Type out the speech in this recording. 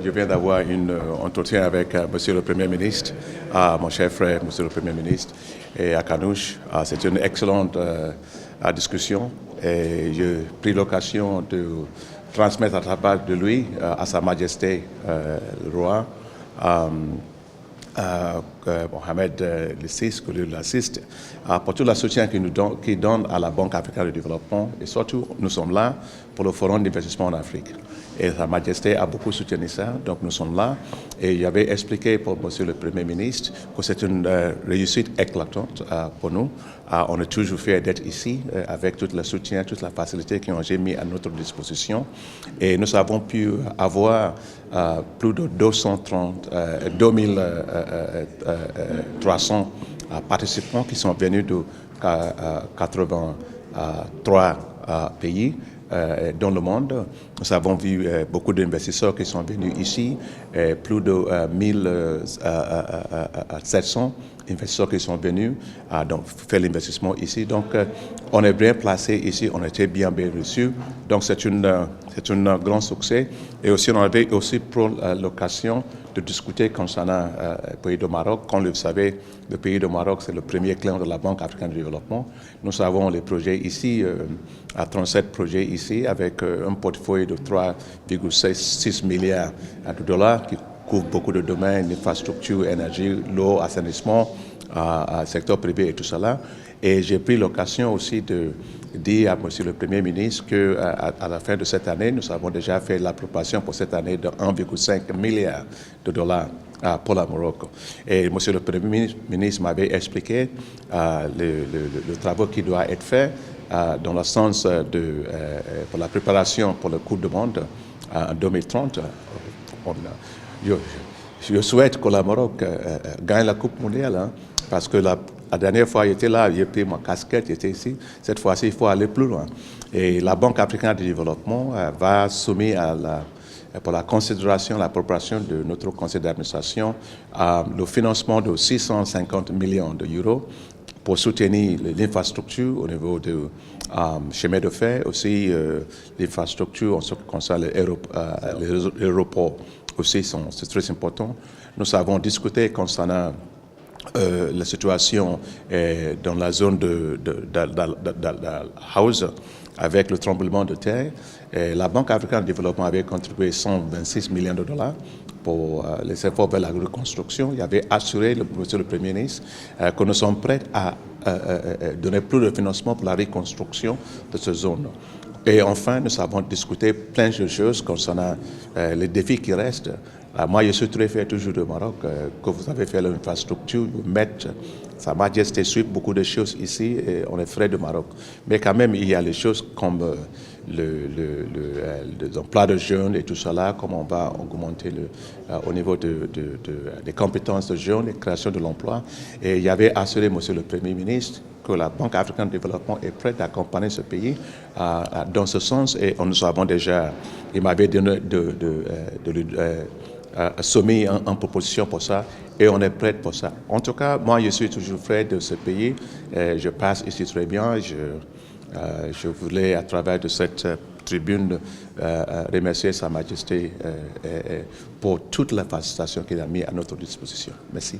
Je viens d'avoir un entretien avec Monsieur le Premier ministre, mon cher frère, Monsieur le Premier ministre, et à Kanouche. C'est une excellente discussion et j'ai pris l'occasion de transmettre à travers de lui à Sa Majesté le roi Mohamed VI, que lui l'assiste, pour tout le soutien qu'il donne à la Banque africaine de développement. Et surtout, nous sommes là pour le Forum d'investissement en Afrique. Et Sa Majesté a beaucoup soutenu ça, donc nous sommes là. Et j'avais expliqué pour Monsieur le Premier ministre que c'est une réussite éclatante pour nous. On est toujours fiers d'être ici avec tout le soutien, toute la facilité qu'ils ont mis à notre disposition. Et nous avons pu avoir plus de 2300 participants qui sont venus de 83 pays dans le monde. Nous avons vu beaucoup d'investisseurs qui sont venus ici, plus de 1700 investisseurs qui sont venus donc faire l'investissement ici. Donc, on est bien placé ici, on était bien reçus. Donc, c'est un grand succès. Et aussi, on avait aussi pour l'occasion de discuter concernant le pays du Maroc. Comme vous le savez, le pays du Maroc, c'est le premier client de la Banque africaine de développement. Nous avons les projets ici, 37 projets ici, avec un portefeuille de 3,6 milliards de dollars qui couvre beaucoup de domaines, infrastructure, énergie, l'eau, assainissement, secteur privé et tout cela. Et j'ai pris l'occasion aussi de dire à Monsieur le Premier ministre qu'à la fin de cette année, nous avons déjà fait l'approbation pour cette année de 1,5 milliard de dollars pour la Maroc. Et Monsieur le Premier ministre m'avait expliqué le travail qui doit être fait dans le sens pour la préparation pour le Coupe du Monde en 2030. Je souhaite que le Maroc gagne la Coupe mondiale, hein, parce que la dernière fois, j'étais là, j'ai pris ma casquette, j'étais ici. Cette fois-ci, il faut aller plus loin. Et la Banque africaine de développement va soumettre pour la considération, l'approbation de notre conseil d'administration, le financement de 650 millions d'euros pour soutenir l'infrastructure au niveau du chemin de fer, aussi l'infrastructure en ce qui concerne l'aéroport aussi, c'est très important. Nous avons discuté concernant la situation dans la zone de House avec le tremblement de terre. La Banque africaine de développement avait contribué 126 millions de dollars pour les efforts vers la reconstruction. Il avait assuré, Monsieur le Premier ministre, que nous sommes prêts à donner plus de financement pour la reconstruction de cette zone. Et enfin, nous avons discuté plein de choses concernant les défis qui restent. Moi, je suis très fier toujours du Maroc, que vous avez fait l'infrastructure, vous mettez Sa Majesté suit beaucoup de choses ici et on est frais du Maroc. Mais quand même, il y a les choses comme l'emploi de jeunes et tout cela, comment on va augmenter au niveau des compétences de jeunes et création de l'emploi. Et il y avait assuré, Monsieur le Premier ministre, que la Banque africaine de développement est prête à accompagner ce pays dans ce sens. Et nous avons déjà, il m'avait donné soumis une proposition pour ça et on est prêt pour ça. En tout cas, moi, je suis toujours prêt de ce pays. Je passe ici très bien. Je voulais, à travers de cette tribune, remercier Sa Majesté pour toute la facilitation qu'il a mis à notre disposition. Merci.